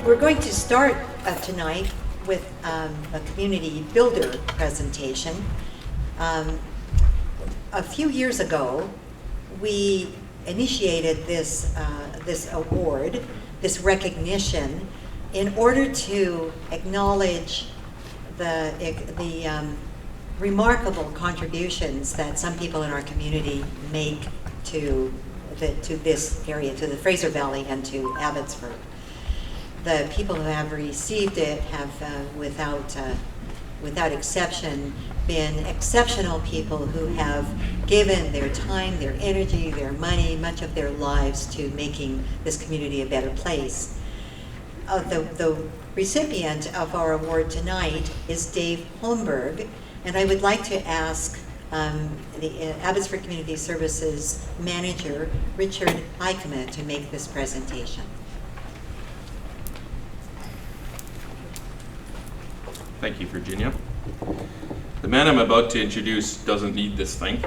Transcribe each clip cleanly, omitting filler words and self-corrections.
We're going to start tonight with a community builder presentation. A few years ago, we initiated this award, this recognition, in order to acknowledge the remarkable contributions that some people in our community make to this area, to the Fraser Valley and to Abbotsford. The people who have received it have, without exception, been exceptional people who have given their time, their energy, their money, much of their lives to making this community a better place. The recipient of our award tonight is Dave Holmberg, and I would like to ask the Abbotsford Community Services manager, Richard Eichmann, to make this presentation. Thank you, Virginia. The man I'm about to introduce doesn't need this thing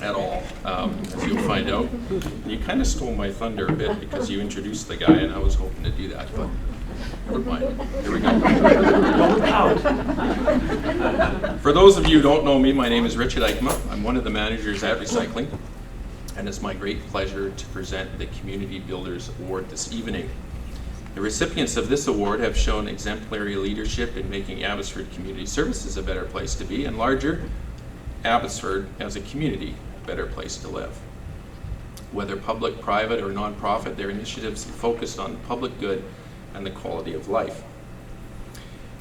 at all, as you'll find out. And you kind of stole my thunder a bit because you introduced the guy, and I was hoping to do that, but never mind. Here we go. For those of you who don't know me, my name is Richard Eichmann. I'm one of the managers at Recycling, and it's my great pleasure to present the Community Builders Award this evening. The recipients of this award have shown exemplary leadership in making Abbotsford Community Services a better place to be, and larger, Abbotsford as a community a better place to live. Whether public, private, or nonprofit, their initiatives focused on the public good and the quality of life.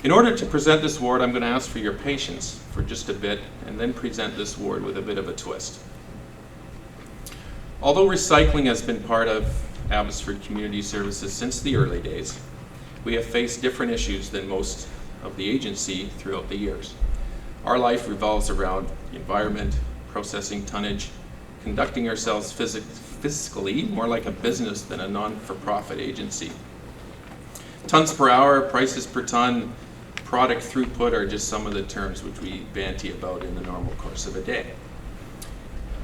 In order to present this award, I'm going to ask for your patience for just a bit and then present this award with a bit of a twist. Although recycling has been part of Abbotsford Community Services since the early days, we have faced different issues than most of the agency throughout the years. Our life revolves around the environment, processing tonnage, conducting ourselves fiscally more like a business than a non-for-profit agency. Tons per hour, prices per ton, product throughput are just some of the terms which we banty about in the normal course of a day.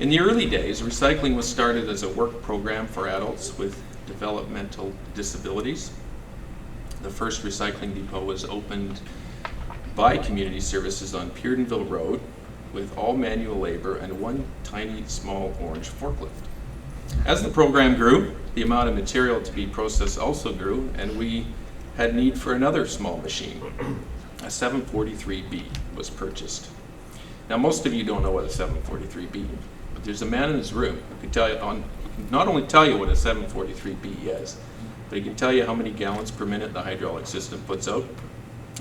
In the early days, recycling was started as a work program for adults with developmental disabilities. The first recycling depot was opened by Community Services on Peardenville Road with all manual labor and one tiny small orange forklift. As the program grew, the amount of material to be processed also grew, and we had need for another small machine. A 743B was purchased. Now, most of you don't know what a 743B is. There's a man in this room who can tell you not only tell you what a 743B is, but he can tell you how many gallons per minute the hydraulic system puts out,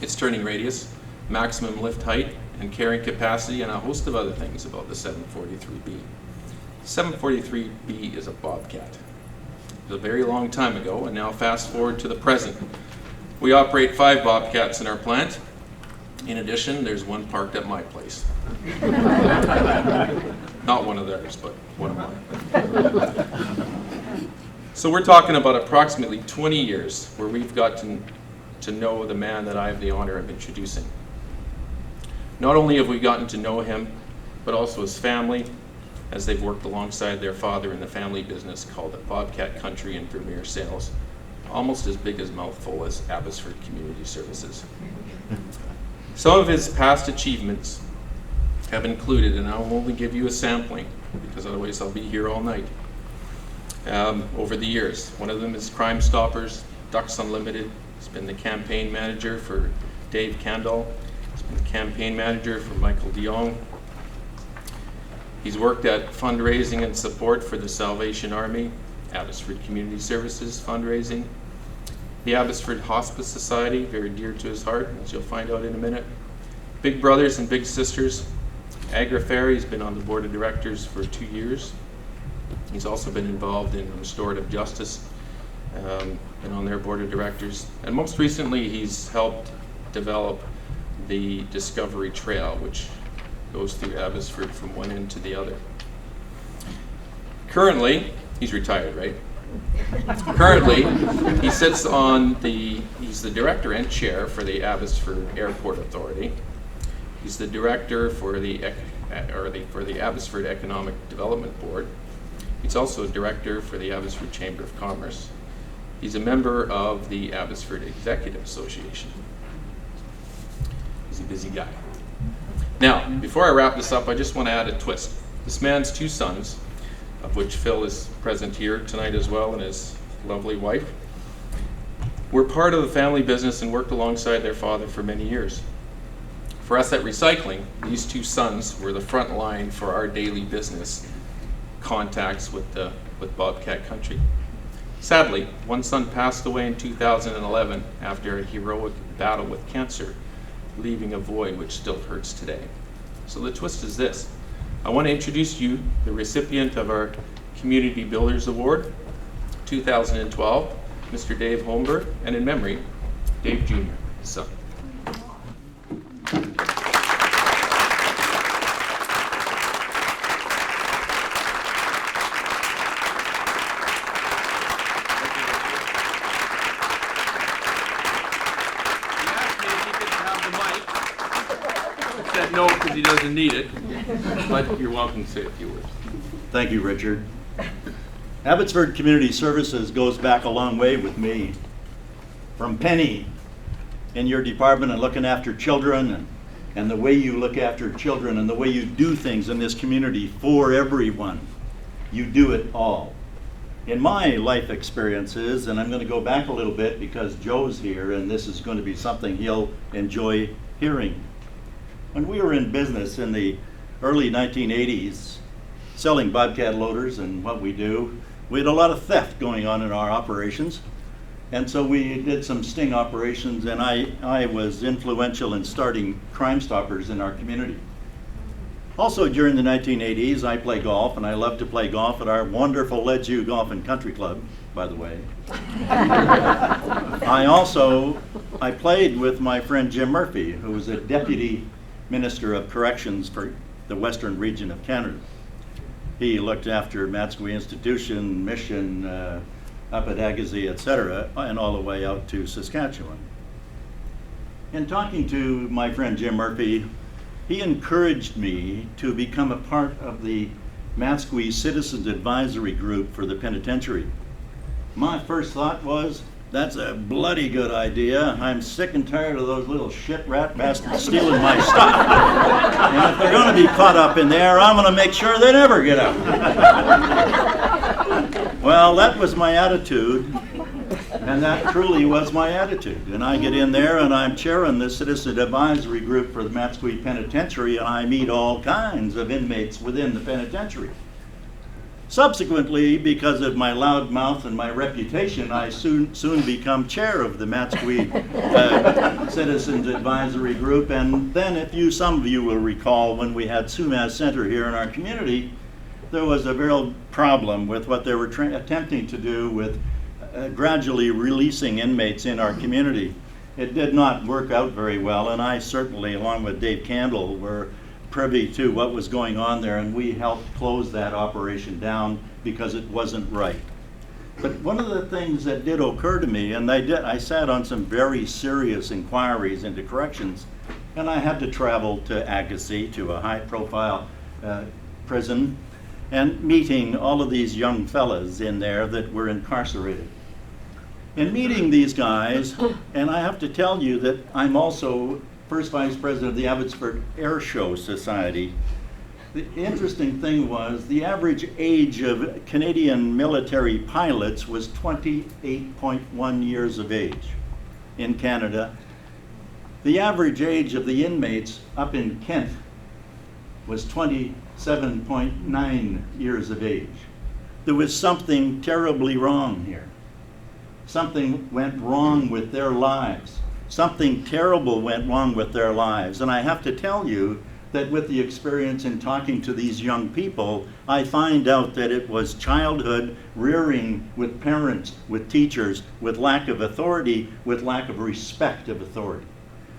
its turning radius, maximum lift height, and carrying capacity, and a host of other things about the 743B. 743B is a Bobcat. It was a very long time ago, and now fast forward to the present. We operate 5 Bobcats in our plant. In addition, there's one parked at my place. Not one of theirs, but one of mine. So we're talking about approximately 20 years where we've got to know the man that I have the honor of introducing. Not only have we gotten to know him, but also his family, as they've worked alongside their father in the family business called the Bobcat Country and Vermeer Sales, almost as big as mouthful as Abbotsford Community Services. Some of his past achievements have included, and I'll only give you a sampling because otherwise I'll be here all night, over the years. One of them is Crime Stoppers, Ducks Unlimited. He's been the campaign manager for Dave Candle. He's been the campaign manager for Michael DeYoung. He's worked at fundraising and support for the Salvation Army, Abbotsford Community Services fundraising, the Abbotsford Hospice Society, very dear to his heart, as you'll find out in a minute, Big Brothers and Big Sisters, Agri-Fair. He's been on the board of directors for 2 years. He's also been involved in restorative justice, been on their board of directors, and most recently he's helped develop the Discovery Trail, which goes through Abbotsford from one end to the other. Currently, he's retired, right? Currently, he sits on he's the director and chair for the Abbotsford Airport Authority. He's the director for the Abbotsford Economic Development Board. He's also a director for the Abbotsford Chamber of Commerce. He's a member of the Abbotsford Executive Association. He's a busy guy. Now, before I wrap this up, I just want to add a twist. This man's 2 sons, of which Phil is present here tonight as well, and his lovely wife, were part of the family business and worked alongside their father for many years. For us at Recycling, these 2 sons were the front line for our daily business contacts with Bobcat Country. Sadly, one son passed away in 2011 after a heroic battle with cancer, leaving a void which still hurts today. So the twist is this. I want to introduce you the recipient of our Community Builders Award 2012, Mr. Dave Holmberg, and in memory, Dave Jr., his son. No, because he doesn't need it, but you're welcome to say a few words. Thank you, Richard. Abbotsford Community Services goes back a long way with me. From Penny in your department and looking after children and the way you look after children and the way you do things in this community for everyone. You do it all. In my life experiences, and I'm going to go back a little bit because Joe's here and this is going to be something he'll enjoy hearing. When we were in business in the early 1980s, selling Bobcat loaders and what we do, we had a lot of theft going on in our operations. And so we did some sting operations, and I was influential in starting Crime Stoppers in our community. Also during the 1980s, I play golf, and I love to play golf at our wonderful Ledgeview Golf and Country Club, by the way. I played with my friend Jim Murphy, who was a deputy Minister of Corrections for the Western region of Canada. He looked after Matsqui Institution, Mission, up at Agassiz, etc., and all the way out to Saskatchewan. In talking to my friend Jim Murphy, he encouraged me to become a part of the Matsqui Citizens Advisory Group for the penitentiary. My first thought was, that's a bloody good idea. I'm sick and tired of those little shit rat bastards stealing my stuff. And if they're going to be caught up in there, I'm going to make sure they never get out. Well, that was my attitude, and that truly was my attitude. And I get in there and I'm chairing the Citizen Advisory Group for the Matsqui Penitentiary, and I meet all kinds of inmates within the penitentiary. Subsequently, because of my loud mouth and my reputation, I soon become chair of the Matsqui Citizens Advisory Group. And then some of you will recall when we had Sumas Center here in our community, there was a real problem with what they were attempting to do with gradually releasing inmates in our community. It did not work out very well, and I certainly, along with Dave Candle, were privy to what was going on there, and we helped close that operation down because it wasn't right. But one of the things that did occur to me, and I sat on some very serious inquiries into corrections, and I had to travel to Agassiz, to a high-profile prison, and meeting all of these young fellas in there that were incarcerated. In meeting these guys, and I have to tell you that I'm also first vice president of the Abbotsford Air Show Society. The interesting thing was the average age of Canadian military pilots was 28.1 years of age in Canada. The average age of the inmates up in Kent was 27.9 years of age. There was something terribly wrong here. Something went wrong with their lives. Something terrible went wrong with their lives. And I have to tell you that with the experience in talking to these young people, I find out that it was childhood rearing with parents, with teachers, with lack of authority, with lack of respect of authority,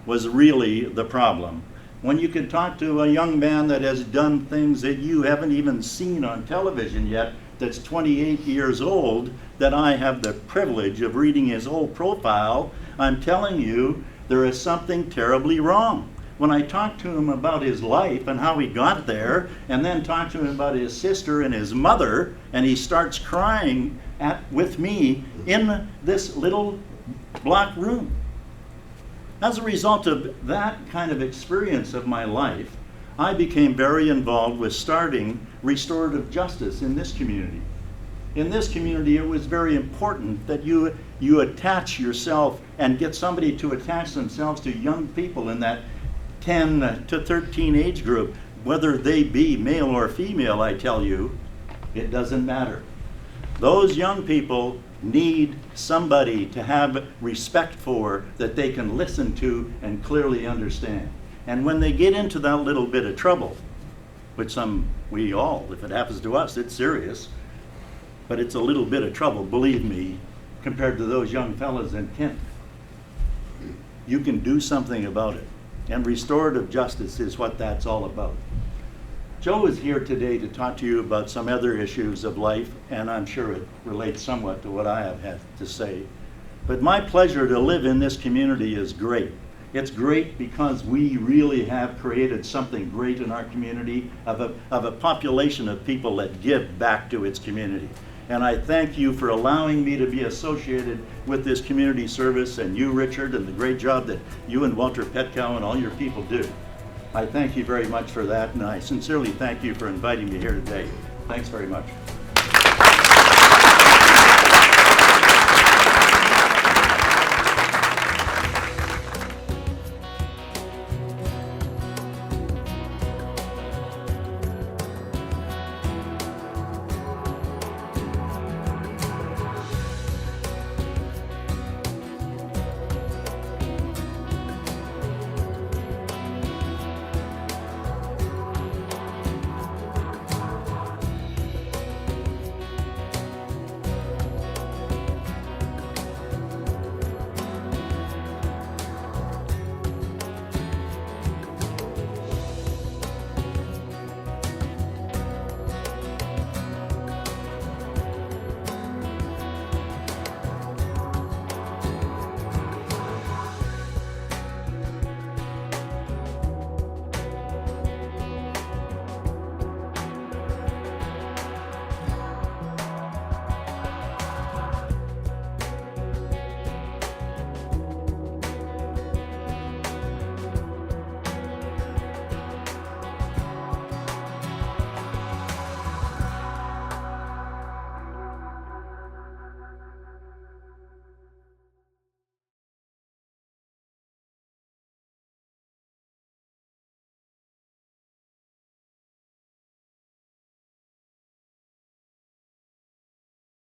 was really the problem. When you can talk to a young man that has done things that you haven't even seen on television yet, that's 28 years old, that I have the privilege of reading his whole profile, I'm telling you, there is something terribly wrong. when I talked to him about his life and how he got there, and then talked to him about his sister and his mother, and he starts crying with me in this little block room. As a result of that kind of experience of my life, I became very involved with starting restorative justice in this community. In this community, it was very important that you attach yourself and get somebody to attach themselves to young people in that 10 to 13 age group. Whether they be male or female, I tell you, it doesn't matter. Those young people need somebody to have respect for, that they can listen to and clearly understand. And when they get into that little bit of trouble, which we all, if it happens to us, it's serious, but it's a little bit of trouble, believe me, compared to those young fellas in Kent. You can do something about it. And restorative justice is what that's all about. Joe is here today to talk to you about some other issues of life, and I'm sure it relates somewhat to what I have had to say. But my pleasure to live in this community is great. It's great because we really have created something great in our community, of a population of people that give back to its community. And I thank you for allowing me to be associated with this community service, and you, Richard, and the great job that you and Walter Petkow and all your people do. I thank you very much for that, and I sincerely thank you for inviting me here today. Thanks very much.